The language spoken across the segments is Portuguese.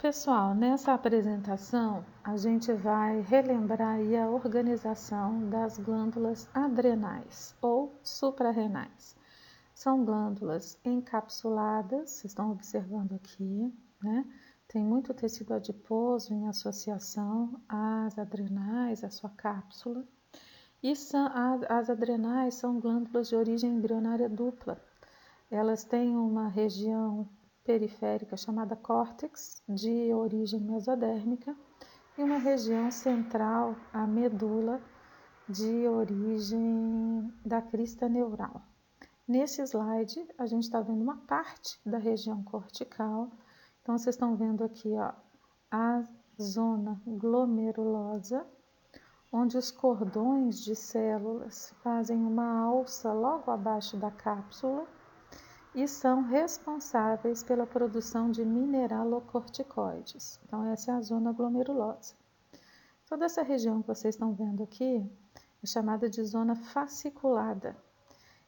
Pessoal, nessa apresentação a gente vai relembrar aí a organização das glândulas adrenais ou suprarrenais. São glândulas encapsuladas, vocês estão observando aqui, né? Tem muito tecido adiposo em associação às adrenais, à sua cápsula. E as adrenais são glândulas de origem embrionária dupla. Elas têm uma região periférica chamada córtex, de origem mesodérmica, e uma região central, a medula, de origem da crista neural. Nesse slide, a gente está vendo uma parte da região cortical. Então, vocês estão vendo aqui, ó, a zona glomerulosa, onde os cordões de células fazem uma alça logo abaixo da cápsula e são responsáveis pela produção de mineralocorticoides. Então, essa é a zona glomerulosa. Toda essa região que vocês estão vendo aqui é chamada de zona fasciculada.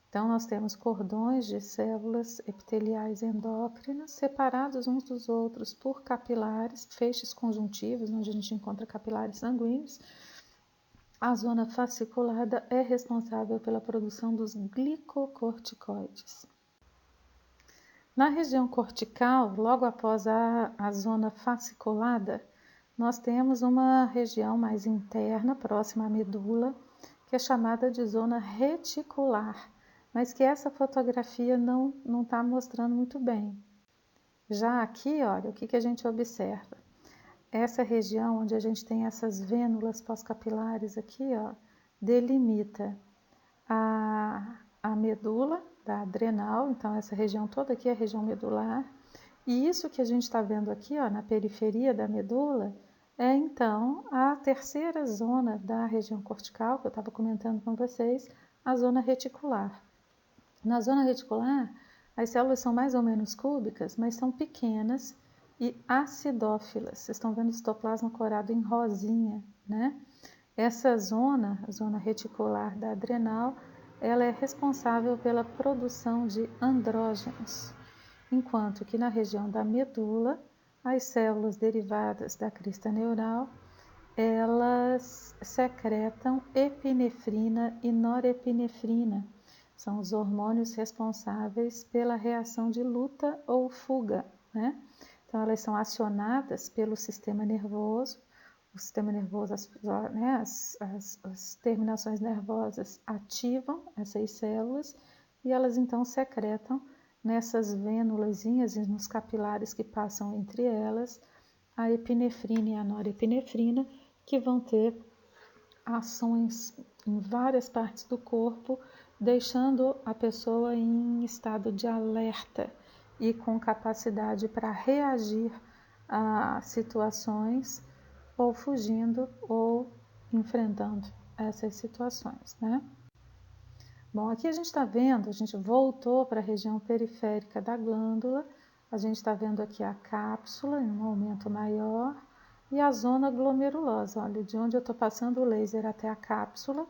Então, nós temos cordões de células epiteliais endócrinas separados uns dos outros por capilares, feixes conjuntivos, onde a gente encontra capilares sanguíneos. A zona fasciculada é responsável pela produção dos glicocorticoides. Na região cortical, logo após a zona fasciculada, nós temos uma região mais interna, próxima à medula, que é chamada de zona reticular, mas que essa fotografia não está mostrando muito bem. Já aqui, olha, o que a gente observa? Essa região onde a gente tem essas vênulas pós-capilares aqui, ó, delimita a medula da adrenal, então essa região toda aqui é a região medular, e isso que a gente está vendo aqui, ó, na periferia da medula, é então a terceira zona da região cortical, que eu estava comentando com vocês, a zona reticular. Na zona reticular, as células são mais ou menos cúbicas, mas são pequenas e acidófilas. Vocês estão vendo o citoplasma corado em rosinha, né? Essa zona, a zona reticular da adrenal, ela é responsável pela produção de andrógenos, enquanto que na região da medula, as células derivadas da crista neural, elas secretam epinefrina e norepinefrina. São os hormônios responsáveis pela reação de luta ou fuga, né? Então, elas são acionadas pelo sistema nervoso. O sistema nervoso, as terminações nervosas ativam essas células e elas então secretam nessas vênulazinhas e nos capilares que passam entre elas a epinefrina e a norepinefrina, que vão ter ações em várias partes do corpo, deixando a pessoa em estado de alerta e com capacidade para reagir a situações ou fugindo ou enfrentando essas situações, né? Bom, aqui a gente está vendo, a gente voltou para a região periférica da glândula, a gente está vendo aqui a cápsula em um aumento maior e a zona glomerulosa. Olha, de onde eu estou passando o laser até a cápsula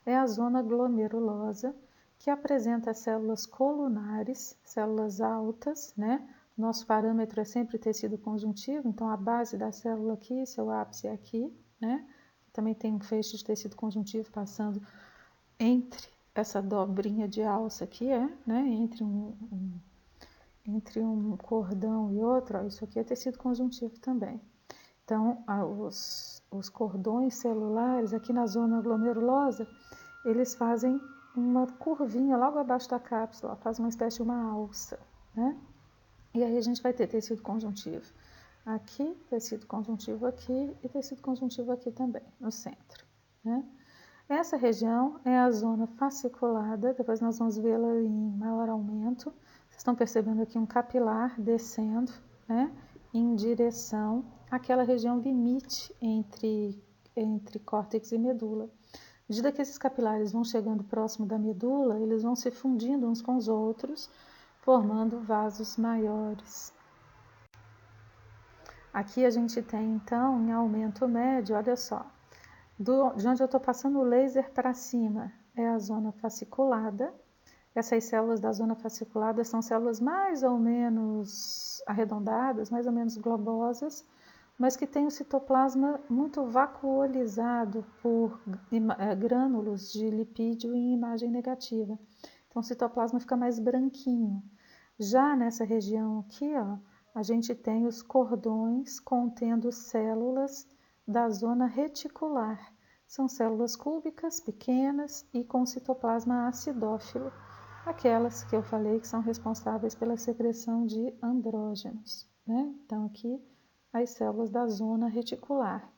é a zona glomerulosa, que apresenta células colunares, células altas, né? Nosso parâmetro é sempre tecido conjuntivo, então a base da célula aqui, seu ápice é aqui, né? Também tem um feixe de tecido conjuntivo passando entre essa dobrinha de alça aqui, né? Entre um cordão e outro, ó, isso aqui é tecido conjuntivo também. Então, os cordões celulares aqui na zona glomerulosa, eles fazem uma curvinha logo abaixo da cápsula, faz uma espécie de uma alça, né? E aí a gente vai ter tecido conjuntivo aqui, tecido conjuntivo aqui e tecido conjuntivo aqui também, no centro, né? Essa região é a zona fasciculada, depois nós vamos vê-la em maior aumento. Vocês estão percebendo aqui um capilar descendo, né, em direção àquela região limite entre córtex e medula. À medida que esses capilares vão chegando próximo da medula, eles vão se fundindo uns com os outros, formando vasos maiores. Aqui a gente tem, então, em aumento médio, olha só, de onde eu estou passando o laser para cima é a zona fasciculada. Essas células da zona fasciculada são células mais ou menos arredondadas, mais ou menos globosas, mas que têm o citoplasma muito vacuolizado por grânulos de lipídio em imagem negativa. Então, o citoplasma fica mais branquinho. Já nessa região aqui, ó, a gente tem os cordões contendo células da zona reticular. São células cúbicas, pequenas e com citoplasma acidófilo, aquelas que eu falei que são responsáveis pela secreção de andrógenos, né? Então, aqui, as células da zona reticular.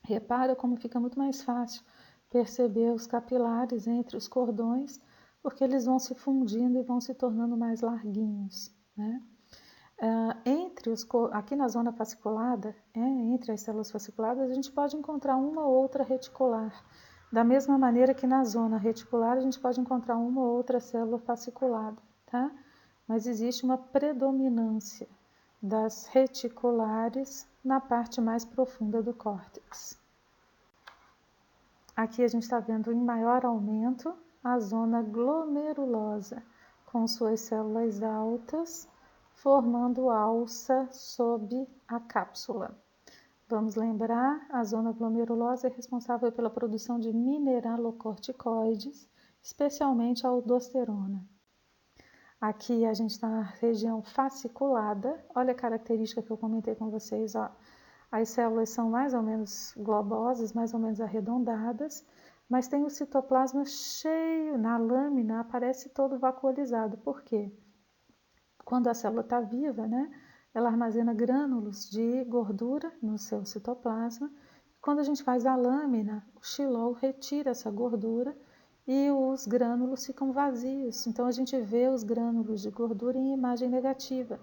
Repara como fica muito mais fácil perceber os capilares entre os cordões, porque eles vão se fundindo e vão se tornando mais larguinhos, né? Aqui na zona fasciculada, entre as células fasciculadas, a gente pode encontrar uma ou outra reticular. Da mesma maneira que na zona reticular, a gente pode encontrar uma ou outra célula fasciculada, tá? Mas existe uma predominância das reticulares na parte mais profunda do córtex. Aqui a gente está vendo em maior aumento a zona glomerulosa, com suas células altas, formando alça sob a cápsula. Vamos lembrar, a zona glomerulosa é responsável pela produção de mineralocorticoides, especialmente a aldosterona. Aqui a gente está na região fasciculada. Olha a característica que eu comentei com vocês, ó. As células são mais ou menos globosas, mais ou menos arredondadas, mas tem o citoplasma cheio, na lâmina aparece todo vacuolizado. Por quê? Quando a célula está viva, né, ela armazena grânulos de gordura no seu citoplasma. Quando a gente faz a lâmina, o xilol retira essa gordura e os grânulos ficam vazios. Então, a gente vê os grânulos de gordura em imagem negativa.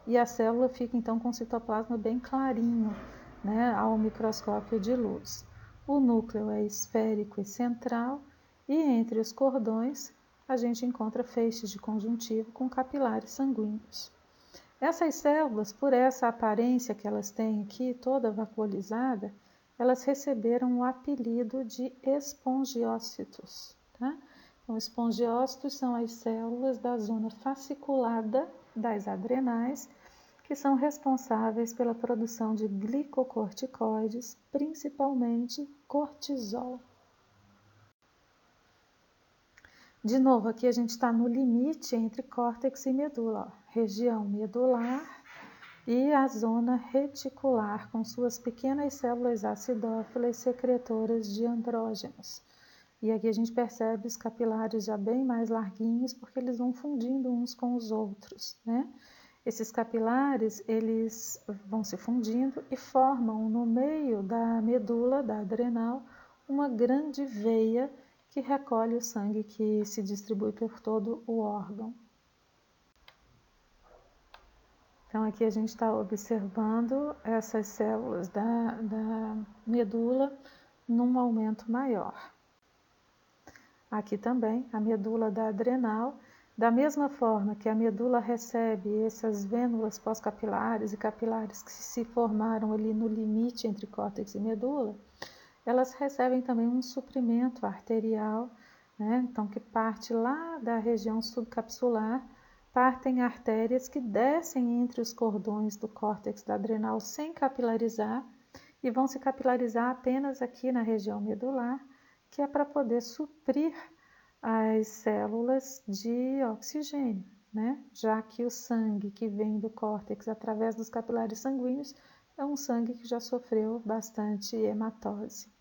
E a célula fica, então, com o citoplasma bem clarinho, né, ao microscópio de luz. O núcleo é esférico e central, e entre os cordões, a gente encontra feixes de conjuntivo com capilares sanguíneos. Essas células, por essa aparência que elas têm aqui, toda vacuolizada, elas receberam o apelido de espongiócitos. Tá? Então, espongiócitos são as células da zona fasciculada das adrenais, que são responsáveis pela produção de glicocorticoides, principalmente cortisol. De novo, aqui a gente está no limite entre córtex e medula, ó. Região medular e a zona reticular, com suas pequenas células acidófilas secretoras de andrógenos. E aqui a gente percebe os capilares já bem mais larguinhos, porque eles vão fundindo uns com os outros, né? Esses capilares, eles vão se fundindo e formam no meio da medula, da adrenal, uma grande veia que recolhe o sangue que se distribui por todo o órgão. Então, aqui a gente está observando essas células da medula num aumento maior. Aqui também a medula da adrenal, da mesma forma que a medula recebe essas vênulas pós-capilares e capilares que se formaram ali no limite entre córtex e medula, elas recebem também um suprimento arterial, né? Então, que parte lá da região subcapsular, partem artérias que descem entre os cordões do córtex da adrenal sem capilarizar e vão se capilarizar apenas aqui na região medular, que é para poder suprir as células de oxigênio, né? Já que o sangue que vem do córtex através dos capilares sanguíneos é um sangue que já sofreu bastante hematose.